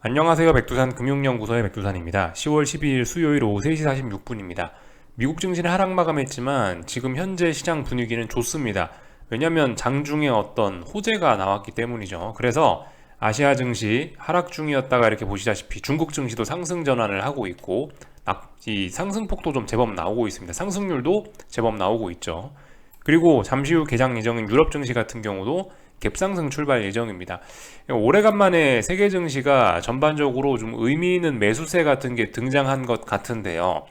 안녕하세요. 백두산 금융연구소의 백두산입니다. 10월 12일 수요일 오후 3시 46분입니다. 미국 증시는 하락 마감했지만 지금 현재 시장 분위기는 좋습니다. 왜냐하면 장중에 어떤 호재가 나왔기 때문이죠. 그래서 아시아 증시 하락 중이었다가 이렇게 보시다시피 중국 증시도 상승 전환을 하고 있고 이 상승폭도 좀 제법 나오고 있습니다. 상승률도 제법 나오고 있죠. 그리고 잠시 후 개장 예정인 유럽 증시 같은 경우도 갭상승 출발 예정입니다. 오래간만에 세계 증시가 전반적으로 좀 의미 있는 매수세 같은 게 등장한 것 같은데요.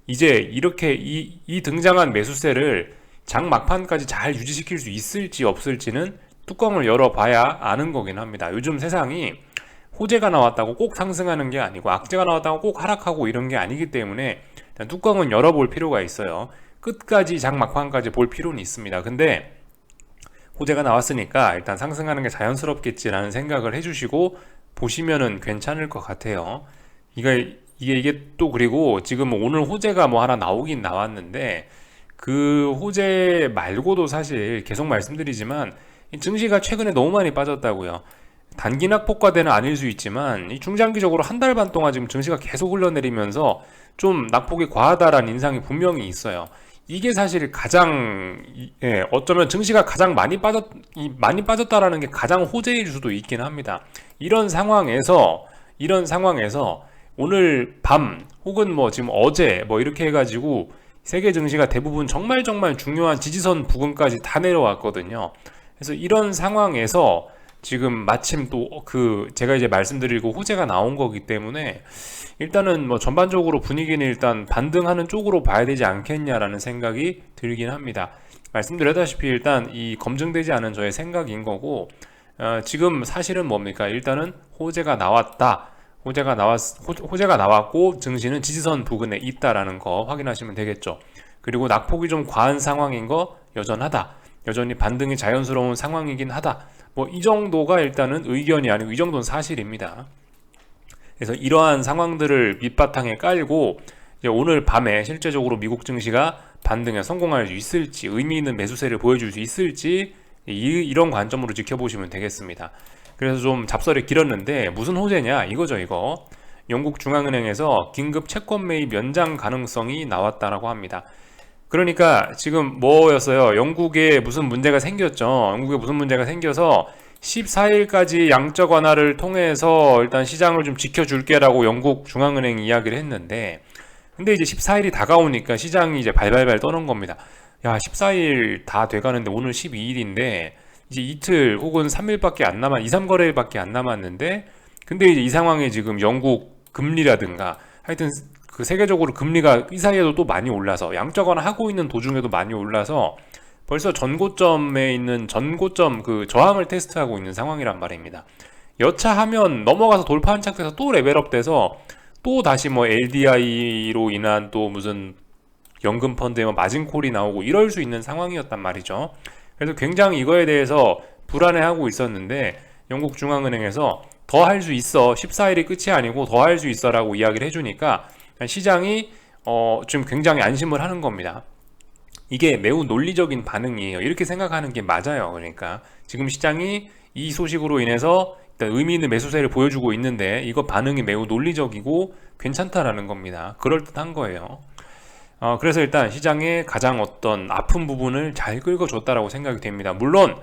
이제 이렇게 이 등장한 매수세를 장 막판까지 잘 유지시킬 수 있을지 없을지는 뚜껑을 열어봐야 아는 거긴 합니다. 요즘 세상이 호재가 나왔다고 꼭 상승하는 게 아니고 악재가 나왔다고 꼭 하락하고 이런 게 아니기 때문에 일단 뚜껑은 열어볼 필요가 있어요. 끝까지 장 막판까지 볼 필요는 있습니다. 근데 호재가 나왔으니까 일단 상승하는 게 자연스럽겠지라는 생각을 해주시고 보시면은 괜찮을 것 같아요. 이게 또 그리고 지금 오늘 호재가 뭐 하나 나오긴 나왔는데 그 호재 말고도 사실 계속 말씀드리지만 이 증시가 최근에 너무 많이 빠졌다고요. 단기 낙폭과대는 아닐 수 있지만 이 중장기적으로 한 달 반 동안 지금 증시가 계속 흘러내리면서 좀 낙폭이 과하다라는 인상이 분명히 있어요. 이게 사실 가장 어쩌면 증시가 가장 많이 빠졌다라는 게 가장 호재일 수도 있긴 합니다. 이런 상황에서 오늘 밤 혹은 뭐 지금 어제 뭐 이렇게 해가지고 세계 증시가 대부분 정말 중요한 지지선 부근까지 다 내려왔거든요. 그래서 이런 상황에서 지금 마침 또 그 제가 이제 말씀드리고 호재가 나온 거기 때문에 일단은 뭐 전반적으로 분위기는 일단 반등하는 쪽으로 봐야 되지 않겠냐라는 생각이 들긴 합니다. 말씀드렸다시피 일단 이 검증되지 않은 저의 생각인 거고 지금 사실은 뭡니까? 일단은 호재가 나왔고 증시는 지지선 부근에 있다라는 거 확인하시면 되겠죠. 그리고 낙폭이 좀 과한 상황인 거 여전히 반등이 자연스러운 상황이긴 하다. 뭐 이 정도가 일단은 의견이 아니고 이 정도는 사실입니다. 그래서 이러한 상황들을 밑바탕에 깔고 이제 오늘 밤에 실제적으로 미국 증시가 반등에 성공할 수 있을지 의미 있는 매수세를 보여줄 수 있을지 이런 관점으로 지켜보시면 되겠습니다. 그래서 좀 잡설이 길었는데 무슨 호재냐 이거죠 이거. 영국 중앙은행에서 긴급 채권 매입 연장 가능성이 나왔다라고 합니다. 그러니까 지금 뭐였어요? 영국에 무슨 문제가 생겨서 14일까지 양적 완화를 통해서 일단 시장을 좀 지켜줄게라고 영국 중앙은행이 이야기를 했는데 근데 이제 14일이 다가오니까 시장이 이제 발발발 떠는 겁니다. 야, 14일 다 돼가는데 오늘 12일인데 이제 이틀 혹은 3일밖에 안 남았, 2, 3거래일밖에 안 남았는데 근데 이제 이 상황에 지금 영국 금리라든가 하여튼 그 세계적으로 금리가 이 사이에도 또 많이 올라서 양적 완화하고 있는 도중에도 많이 올라서 벌써 전고점에 있는 전고점 그 저항을 테스트하고 있는 상황이란 말입니다. 여차하면 넘어가서 돌파 한착돼서 또 레벨업 돼서 또 다시 뭐 LDI로 인한 또 무슨 연금 펀드에 뭐 마진콜이 나오고 이럴 수 있는 상황이었단 말이죠. 그래서 굉장히 이거에 대해서 불안해하고 있었는데 영국 중앙은행에서 더 할 수 있어 14일이 끝이 아니고 더 할 수 있어 라고 이야기를 해주니까 시장이 좀 굉장히 안심을 하는 겁니다. 이게 매우 논리적인 반응이에요. 이렇게 생각하는 게 맞아요. 그러니까 지금 시장이 이 소식으로 인해서 일단 의미 있는 매수세를 보여주고 있는데 이거 반응이 매우 논리적이고 괜찮다라는 겁니다. 그럴듯한 거예요. 그래서 일단 시장의 가장 어떤 아픈 부분을 잘 긁어줬다라고 생각이 됩니다. 물론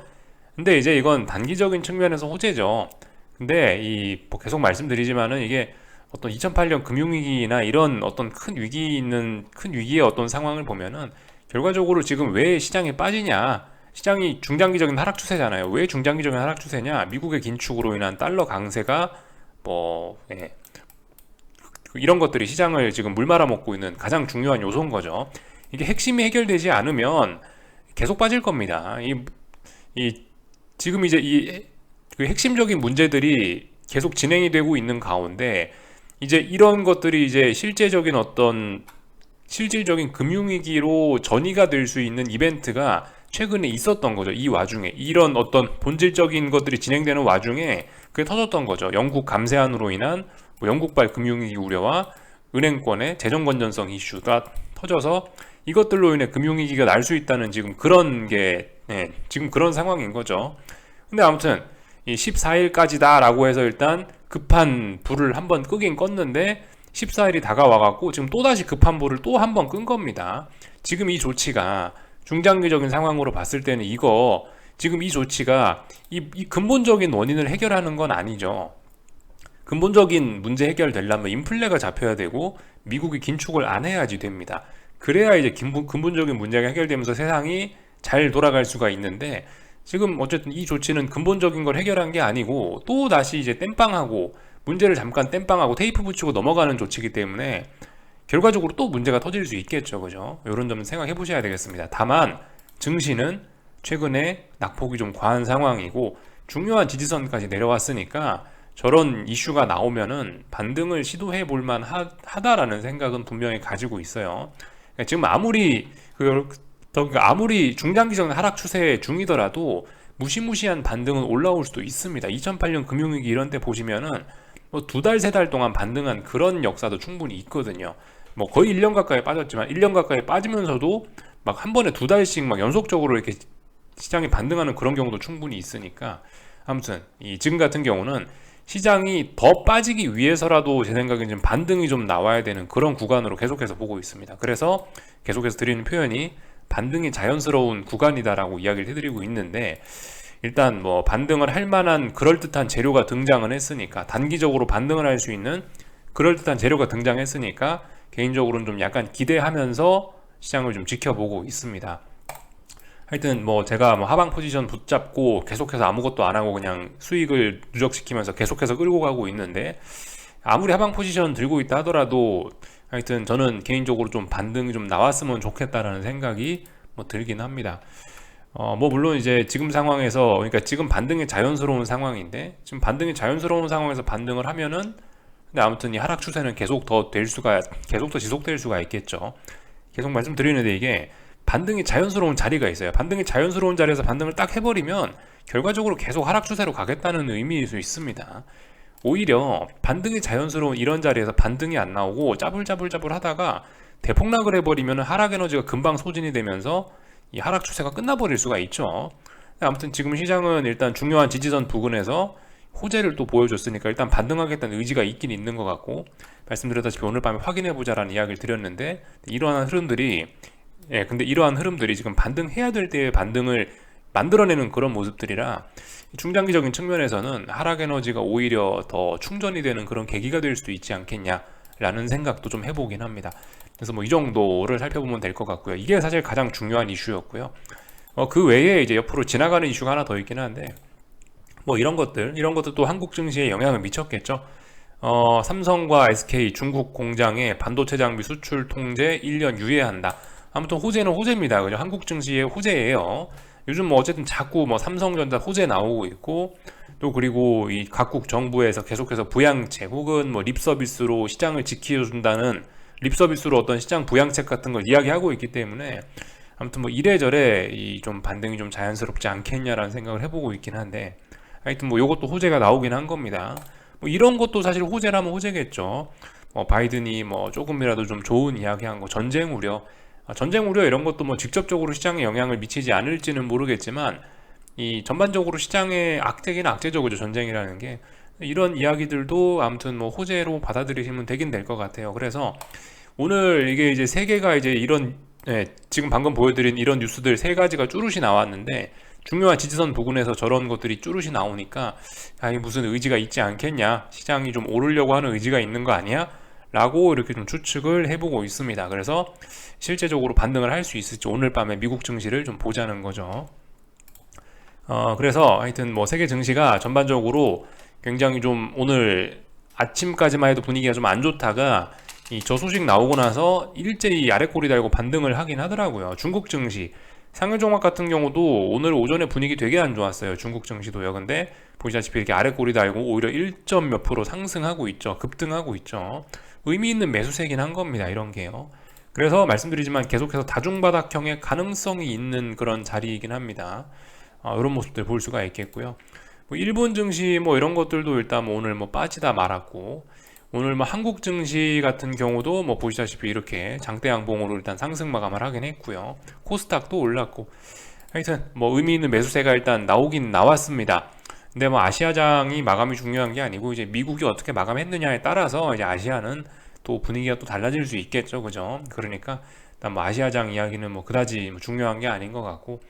근데 이제 이건 단기적인 측면에서 호재죠. 근데 뭐 계속 말씀드리지만은 이게 어떤 2008년 금융위기나 이런 어떤 큰 위기의 어떤 상황을 보면은 결과적으로 지금 왜 시장에 빠지냐? 시장이 중장기적인 하락 추세잖아요. 왜 중장기적인 하락 추세냐? 미국의 긴축으로 인한 달러 강세가 이런 것들이 시장을 지금 물 말아먹고 있는 가장 중요한 요소인 거죠. 이게 핵심이 해결되지 않으면 계속 빠질 겁니다. 지금 이제 그 핵심적인 문제들이 계속 진행이 되고 있는 가운데 이제 이런 것들이 이제 실질적인 금융위기로 전이가 될 수 있는 이벤트가 최근에 있었던 거죠. 이 와중에 이런 어떤 본질적인 것들이 진행되는 와중에 그게 터졌던 거죠. 영국 감세안으로 인한 영국발 금융위기 우려와 은행권의 재정 건전성 이슈가 터져서 이것들로 인해 금융위기가 날 수 있다는 지금 그런 상황인 거죠. 근데 아무튼 이 14일까지다라고 해서 일단 급한 불을 한번 끄긴 껐는데 14일이 다가와갖고 지금 또다시 급한 불을 또 한 번 끈 겁니다. 지금 이 조치가 중장기적인 상황으로 봤을 때는 지금 이 조치가 이 근본적인 원인을 해결하는 건 아니죠. 근본적인 문제 해결되려면 인플레가 잡혀야 되고 미국이 긴축을 안 해야지 됩니다. 그래야 이제 근본적인 문제가 해결되면서 세상이 잘 돌아갈 수가 있는데 지금 어쨌든 이 조치는 근본적인 걸 해결한 게 아니고 또 다시 이제 땜빵하고 문제를 잠깐 땜빵하고 테이프 붙이고 넘어가는 조치이기 때문에 결과적으로 또 문제가 터질 수 있겠죠. 그죠? 이런 점은 생각해 보셔야 되겠습니다. 다만 증시는 최근에 낙폭이 좀 과한 상황이고 중요한 지지선까지 내려왔으니까 저런 이슈가 나오면은 반등을 시도해 볼 만하다라는 생각은 분명히 가지고 있어요. 그러니까 지금 아무리 중장기적 하락 추세 중이더라도 무시무시한 반등은 올라올 수도 있습니다. 2008년 금융위기 이런 때 보시면은 뭐 2달, 3달 동안 반등한 그런 역사도 충분히 있거든요. 뭐 거의 1년 가까이 빠졌지만 1년 가까이 빠지면서도 막 한 번에 2달씩 막 연속적으로 이렇게 시장이 반등하는 그런 경우도 충분히 있으니까 아무튼 지금 같은 경우는 시장이 더 빠지기 위해서라도 제 생각엔 좀 반등이 좀 나와야 되는 그런 구간으로 계속해서 보고 있습니다. 그래서 계속해서 드리는 표현이 반등이 자연스러운 구간이다라고 이야기를 해드리고 있는데 일단 뭐 반등을 할 만한 그럴듯한 재료가 등장은 했으니까 단기적으로 반등을 할 수 있는 그럴듯한 재료가 등장했으니까 개인적으로는 좀 약간 기대하면서 시장을 좀 지켜보고 있습니다. 하여튼 뭐 제가 뭐 하방 포지션 붙잡고 계속해서 아무것도 안 하고 그냥 수익을 누적시키면서 계속해서 끌고 가고 있는데 아무리 하방 포지션 들고 있다 하더라도 하여튼 저는 개인적으로 좀 반등이 좀 나왔으면 좋겠다라는 생각이 뭐 들긴 합니다. 뭐 물론 이제 지금 상황에서 그러니까 지금 반등이 자연스러운 상황인데 지금 반등이 자연스러운 상황에서 반등을 하면은 근데 아무튼 이 하락 추세는 계속 더 지속될 수가 있겠죠. 계속 말씀드리는데 이게 반등이 자연스러운 자리가 있어요. 반등이 자연스러운 자리에서 반등을 딱 해버리면 결과적으로 계속 하락 추세로 가겠다는 의미일 수 있습니다. 오히려 반등이 자연스러운 이런 자리에서 반등이 안 나오고 짜불짜불 하다가 대폭락을 해버리면 하락 에너지가 금방 소진이 되면서 이 하락 추세가 끝나버릴 수가 있죠. 아무튼 지금 시장은 일단 중요한 지지선 부근에서 호재를 또 보여줬으니까 일단 반등하겠다는 의지가 있긴 있는 것 같고 말씀드렸다시피 오늘 밤에 확인해보자라는 이야기를 드렸는데 근데 이러한 흐름들이 지금 반등해야 될 때의 반등을 만들어내는 그런 모습들이라 중장기적인 측면에서는 하락 에너지가 오히려 더 충전이 되는 그런 계기가 될 수도 있지 않겠냐라는 생각도 좀 해보긴 합니다. 그래서 뭐 이 정도를 살펴보면 될 것 같고요. 이게 사실 가장 중요한 이슈였고요. 그 외에 이제 옆으로 지나가는 이슈가 하나 더 있긴 한데 뭐 이런 것들도 한국 증시에 영향을 미쳤겠죠. 삼성과 SK 중국 공장의 반도체 장비 수출 통제 1년 유예한다. 아무튼 호재는 호재입니다. 그죠? 한국 증시의 호재예요. 요즘 뭐 어쨌든 자꾸 뭐 삼성전자 호재 나오고 있고 또 그리고 이 각국 정부에서 계속해서 부양책 혹은 뭐 립서비스로 시장을 지켜준다는 립서비스로 어떤 시장 부양책 같은 걸 이야기하고 있기 때문에 아무튼 뭐 이래저래 이 좀 반등이 좀 자연스럽지 않겠냐라는 생각을 해보고 있긴 한데 하여튼 뭐 요것도 호재가 나오긴 한 겁니다. 뭐 이런 것도 사실 호재라면 호재겠죠. 바이든이 뭐 조금이라도 좀 좋은 이야기한 거 전쟁 우려 이런 것도 뭐 직접적으로 시장에 영향을 미치지 않을지는 모르겠지만 이 전반적으로 시장에 악재긴 악재죠. 그죠? 전쟁이라는 게 이런 이야기들도 아무튼 뭐 호재로 받아들이시면 되긴 될 것 같아요. 그래서 오늘 이게 이제 세 개가 이제 지금 방금 보여드린 이런 뉴스들 세 가지가 쭈루시 나왔는데 중요한 지지선 부근에서 저런 것들이 쭈루시 나오니까 무슨 의지가 있지 않겠냐, 시장이 좀 오르려고 하는 의지가 있는 거 아니야? 라고 이렇게 좀 추측을 해보고 있습니다. 그래서 실제적으로 반등을 할 수 있을지 오늘 밤에 미국 증시를 좀 보자는 거죠. 그래서 하여튼 뭐 세계 증시가 전반적으로 굉장히 좀 오늘 아침까지만 해도 분위기가 좀 안 좋다가 저 소식 나오고 나서 일제히 아래꼬리 달고 반등을 하긴 하더라고요. 중국 증시 상해종합 같은 경우도 오늘 오전에 분위기 되게 안 좋았어요. 중국 증시도요. 근데 보시다시피 이렇게 아래꼬리 달고 오히려 1점 몇 프로 상승하고 있죠. 급등하고 있죠. 의미 있는 매수세긴 한 겁니다. 이런 게요. 그래서 말씀드리지만 계속해서 다중바닥형의 가능성이 있는 그런 자리이긴 합니다. 이런 모습들 볼 수가 있겠고요. 뭐 일본 증시 뭐 이런 것들도 일단 뭐 오늘 뭐 빠지다 말았고 오늘 뭐 한국 증시 같은 경우도 뭐 보시다시피 이렇게 장대 양봉으로 일단 상승 마감을 하긴 했고요. 코스닥도 올랐고 하여튼 뭐 의미 있는 매수세가 일단 나오긴 나왔습니다. 근데 뭐 아시아장이 마감이 중요한 게 아니고 이제 미국이 어떻게 마감했느냐에 따라서 이제 아시아는 또 분위기가 또 달라질 수 있겠죠, 그죠? 그러니까 일단 뭐 아시아장 이야기는 뭐 그다지 뭐 중요한 게 아닌 것 같고,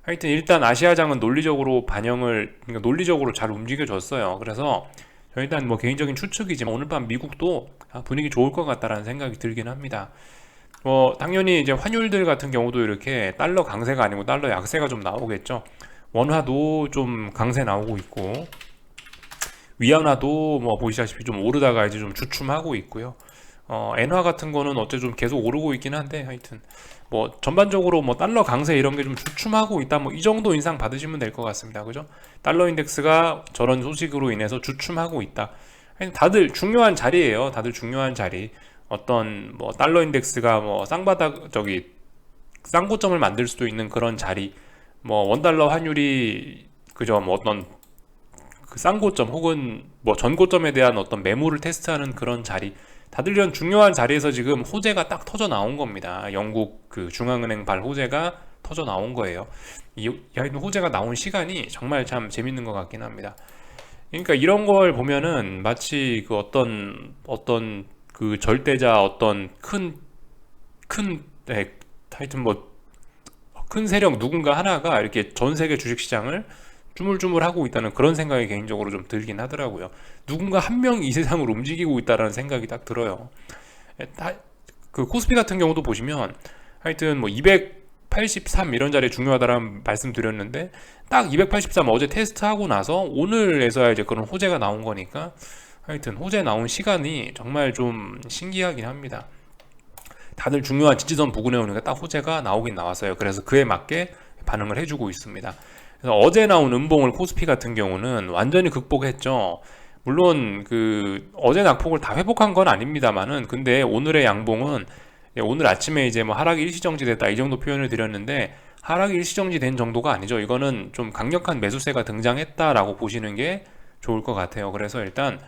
하여튼 일단 아시아장은 논리적으로 반영을, 그러니까 논리적으로 잘 움직여줬어요. 그래서 저 일단 뭐 개인적인 추측이지만 오늘 밤 미국도 분위기 좋을 것 같다라는 생각이 들긴 합니다. 당연히 이제 환율들 같은 경우도 이렇게 달러 강세가 아니고 달러 약세가 좀 나오겠죠. 원화도 좀 강세 나오고 있고, 위안화도 뭐 보시다시피 좀 오르다가 이제 좀 주춤하고 있고요. 엔화 같은 거는 어째 좀 계속 오르고 있긴 한데, 하여튼 뭐 전반적으로 뭐 달러 강세 이런 게 좀 주춤하고 있다, 뭐 이 정도 인상 받으시면 될 것 같습니다. 그죠? 달러 인덱스가 저런 소식으로 인해서 주춤하고 있다. 다들 중요한 자리예요. 다들 중요한 자리. 어떤 뭐 달러 인덱스가 뭐 쌍바닥 저기 쌍고점을 만들 수도 있는 그런 자리, 뭐 원달러 환율이 그저 뭐 어떤 그 쌍고점 혹은 뭐 전고점에 대한 어떤 매물을 테스트하는 그런 자리, 다들 이런 중요한 자리에서 지금 호재가 딱 터져 나온 겁니다. 영국 그 중앙은행 발 호재가 터져 나온 거예요. 이 호재가 나온 시간이 정말 참 재밌는 것 같긴 합니다. 그러니까 이런 걸 보면은 마치 그 어떤 그 절대자 어떤 하여튼 뭐 큰 세력 누군가 하나가 이렇게 전 세계 주식시장을 주물주물하고 있다는 그런 생각이 개인적으로 좀 들긴 하더라고요. 누군가 한 명이 이 세상을 움직이고 있다라는 생각이 딱 들어요. 그 코스피 같은 경우도 보시면 하여튼 뭐 283 이런 자리에 중요하다라는 말씀 드렸는데, 딱 283 어제 테스트하고 나서 오늘에서야 이제 그런 호재가 나온 거니까, 하여튼 호재 나온 시간이 정말 좀 신기하긴 합니다. 다들 중요한 지지선 부근에 오니까 딱 호재가 나오긴 나왔어요. 그래서 그에 맞게 반응을 해주고 있습니다. 그래서 어제 나온 음봉을 코스피 같은 경우는 완전히 극복했죠. 물론 그 어제 낙폭을 다 회복한 건 아닙니다만은, 근데 오늘의 양봉은 오늘 아침에 이제 뭐 하락이 일시정지됐다 이 정도 표현을 드렸는데, 하락이 일시정지된 정도가 아니죠. 이거는 좀 강력한 매수세가 등장했다라고 보시는 게 좋을 것 같아요. 그래서 일단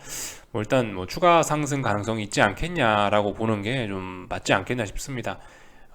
뭐 추가 상승 가능성이 있지 않겠냐라고 보는 게 좀 맞지 않겠냐 싶습니다.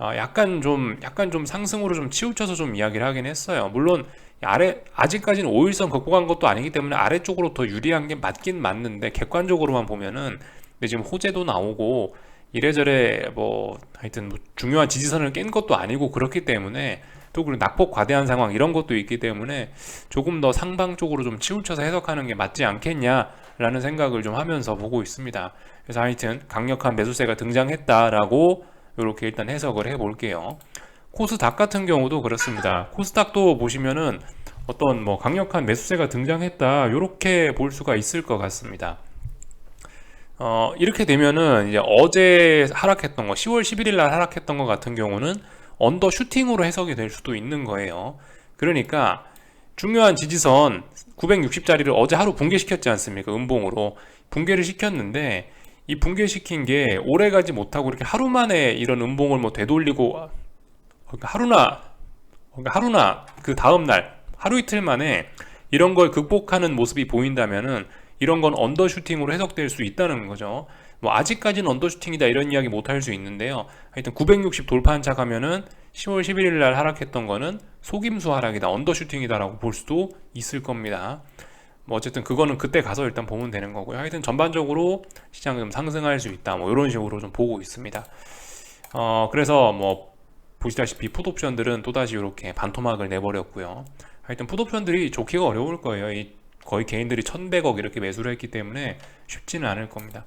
약간 좀 상승으로 좀 치우쳐서 좀 이야기를 하긴 했어요. 물론 아직까지는 5일선 극복한 것도 아니기 때문에 아래쪽으로 더 유리한 게 맞긴 맞는데, 객관적으로만 보면은 근데 지금 호재도 나오고 이래저래 뭐 하여튼 뭐 중요한 지지선을 깬 것도 아니고 그렇기 때문에, 또 그리고 낙폭 과대한 상황 이런 것도 있기 때문에 조금 더 상방 쪽으로 좀 치우쳐서 해석하는 게 맞지 않겠냐라는 생각을 좀 하면서 보고 있습니다. 그래서 하여튼 강력한 매수세가 등장했다라고 이렇게 일단 해석을 해볼게요. 코스닥 같은 경우도 그렇습니다. 코스닥도 보시면은 어떤 뭐 강력한 매수세가 등장했다 이렇게 볼 수가 있을 것 같습니다. 이렇게 되면은 이제 어제 하락했던 거, 10월 11일 날 하락했던 거 같은 경우는 언더 슈팅으로 해석이 될 수도 있는 거예요. 그러니까 중요한 지지선 960짜리를 어제 하루 붕괴시켰지 않습니까? 음봉으로 붕괴를 시켰는데, 이 붕괴시킨 게 오래 가지 못하고 이렇게 하루 만에 이런 음봉을 뭐 되돌리고, 하루나 그 다음날 하루 이틀 만에 이런 걸 극복하는 모습이 보인다면은 이런 건 언더슈팅으로 해석될 수 있다는 거죠. 뭐 아직까지는 언더슈팅이다 이런 이야기 못 할 수 있는데요. 하여튼 960 돌파한 차 가면은 10월 11일 날 하락했던 거는 속임수 하락이다, 언더슈팅이다라고 볼 수도 있을 겁니다. 뭐 어쨌든 그거는 그때 가서 일단 보면 되는 거고요. 하여튼 전반적으로 시장이 좀 상승할 수 있다, 뭐 이런 식으로 좀 보고 있습니다. 그래서 뭐 보시다시피 풋옵션들은 또다시 이렇게 반토막을 내버렸고요. 하여튼 풋옵션들이 좋기가 어려울 거예요. 거의 개인들이 1100억 이렇게 매수를 했기 때문에 쉽지는 않을 겁니다.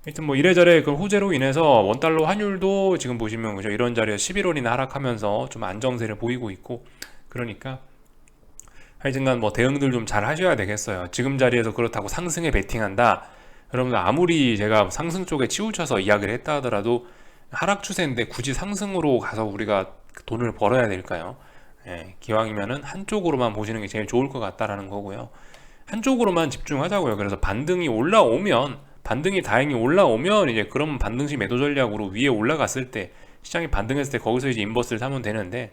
하여튼 뭐 이래저래 그 호재로 인해서 원달러 환율도 지금 보시면 그죠, 이런 자리에서 11원이나 하락하면서 좀 안정세를 보이고 있고, 그러니까 하여튼간 뭐 대응들 좀 잘 하셔야 되겠어요. 지금 자리에서 그렇다고 상승에 베팅한다, 여러분들 아무리 제가 상승 쪽에 치우쳐서 이야기를 했다 하더라도 하락 추세인데 굳이 상승으로 가서 우리가 돈을 벌어야 될까요? 기왕이면은 한쪽으로만 보시는 게 제일 좋을 것 같다라는 거고요. 한쪽으로만 집중하자고요. 그래서 반등이 다행히 올라오면 이제 그럼 반등시 매도 전략으로 위에 올라갔을 때, 시장이 반등했을 때 거기서 이제 인버스를 사면 되는데,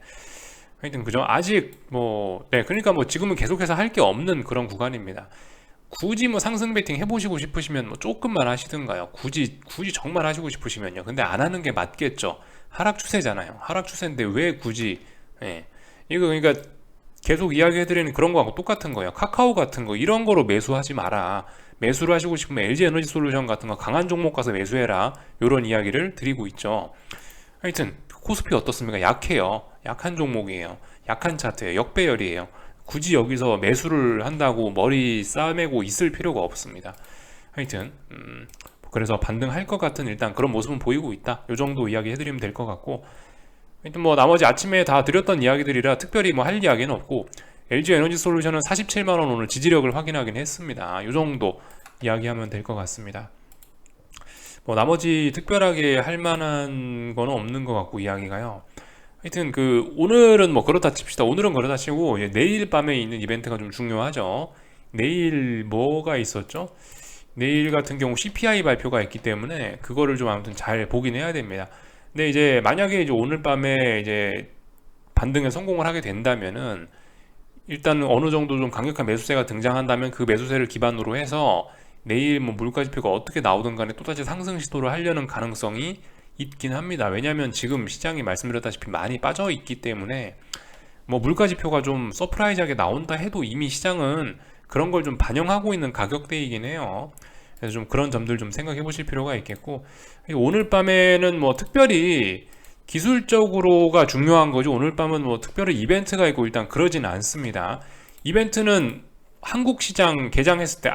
하여튼 그죠, 아직 그러니까 뭐 지금은 계속해서 할 게 없는 그런 구간입니다. 굳이 뭐 상승 베팅 해보시고 싶으시면 뭐 조금만 하시든가요. 굳이 정말 하시고 싶으시면요. 근데 안 하는 게 맞겠죠. 하락 추세잖아요. 하락 추세인데 왜 굳이, 이거 그러니까 계속 이야기해드리는 그런 거하고 똑같은 거예요. 카카오 같은 거 이런 거로 매수하지 마라. 매수를 하시고 싶으면 LG 에너지 솔루션 같은 거 강한 종목 가서 매수해라. 이런 이야기를 드리고 있죠. 하여튼 코스피 어떻습니까? 약해요. 약한 종목이에요. 약한 차트예요. 역배열이에요. 굳이 여기서 매수를 한다고 머리 싸매고 있을 필요가 없습니다. 하여튼 그래서 반등할 것 같은 일단 그런 모습은 보이고 있다. 이 정도 이야기 해드리면 될 것 같고, 하여튼 뭐 나머지 아침에 다 드렸던 이야기들이라 특별히 뭐 할 이야기는 없고, LG 에너지 솔루션은 47만원 오늘 지지력을 확인하긴 했습니다. 이 정도 이야기하면 될 것 같습니다. 뭐 나머지 특별하게 할 만한 거는 없는 것 같고 이야기가요. 하여튼 오늘은 뭐 그렇다 칩시다. 오늘은 그렇다 치고 내일 밤에 있는 이벤트가 좀 중요하죠. 내일 뭐가 있었죠? 내일 같은 경우 CPI 발표가 있기 때문에 그거를 좀 아무튼 잘 보긴 해야 됩니다. 근데 이제 만약에 이제 오늘 밤에 이제 반등에 성공을 하게 된다면은 일단 어느 정도 좀 강력한 매수세가 등장한다면 그 매수세를 기반으로 해서 내일 뭐 물가지표가 어떻게 나오든 간에 또다시 상승 시도를 하려는 가능성이 있긴 합니다. 왜냐하면 지금 시장이 말씀드렸다시피 많이 빠져 있기 때문에 뭐 물가지표가 좀 서프라이즈하게 나온다 해도 이미 시장은 그런 걸 좀 반영하고 있는 가격대이긴 해요. 그래서 좀 그런 점들 좀 생각해 보실 필요가 있겠고, 오늘 밤에는 뭐 특별히 기술적으로가 중요한 거죠. 오늘 밤은 뭐 특별히 이벤트가 있고 일단 그러진 않습니다. 이벤트는 한국 시장 개장했을 때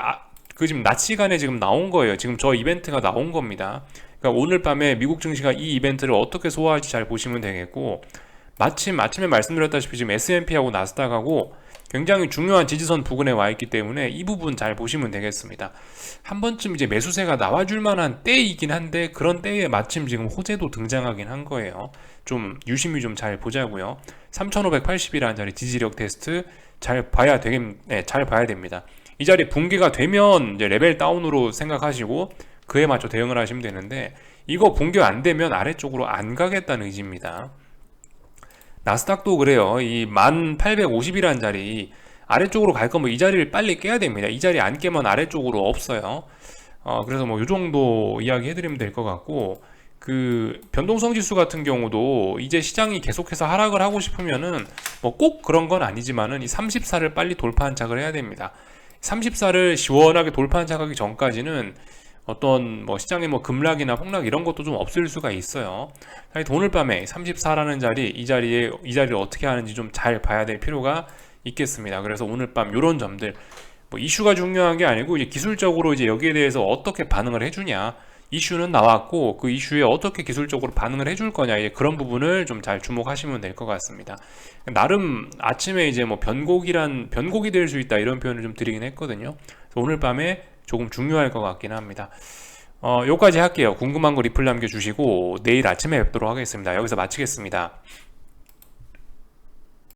지금 낮 시간에 지금 나온 거예요. 지금 저 이벤트가 나온 겁니다. 그러니까 오늘 밤에 미국 증시가 이 이벤트를 어떻게 소화할지 잘 보시면 되겠고, 마침 아침에 말씀드렸다시피 지금 S&P하고 나스닥하고 굉장히 중요한 지지선 부근에 와 있기 때문에 이 부분 잘 보시면 되겠습니다. 한 번쯤 이제 매수세가 나와줄 만한 때이긴 한데 그런 때에 마침 지금 호재도 등장하긴 한 거예요. 좀 유심히 좀 잘 보자고요. 3580이라는 자리 지지력 테스트 잘 봐야 됩니다. 이 자리 붕괴가 되면 이제 레벨 다운으로 생각하시고 그에 맞춰 대응을 하시면 되는데, 이거 붕괴 안 되면 아래쪽으로 안 가겠다는 의지입니다. 나스닥도 그래요. 이 1850이라는 자리 아래쪽으로 갈 거면 이 자리를 빨리 깨야 됩니다. 이 자리 안 깨면 아래쪽으로 없어요. 그래서 뭐 이 정도 이야기 해드리면 될 것 같고, 변동성 지수 같은 경우도 이제 시장이 계속해서 하락을 하고 싶으면은 뭐 꼭 그런 건 아니지만은 이 34를 빨리 돌파한착을 해야 됩니다. 34를 시원하게 돌파한착하기 전까지는 어떤 뭐 시장의 뭐 급락이나 폭락 이런 것도 좀 없을 수가 있어요. 오늘 밤에 34라는 자리, 이 자리를 어떻게 하는지 좀 잘 봐야 될 필요가 있겠습니다. 그래서 오늘 밤 이런 점들, 뭐 이슈가 중요한 게 아니고 이제 기술적으로 이제 여기에 대해서 어떻게 반응을 해주냐, 이슈는 나왔고 그 이슈에 어떻게 기술적으로 반응을 해줄 거냐, 이제 그런 부분을 좀 잘 주목하시면 될 것 같습니다. 나름 아침에 이제 뭐 변곡이 될 수 있다 이런 표현을 좀 드리긴 했거든요. 그래서 오늘 밤에 조금 중요할 것 같긴 합니다. 요까지 할게요. 궁금한 거 리플 남겨주시고 내일 아침에 뵙도록 하겠습니다. 여기서 마치겠습니다.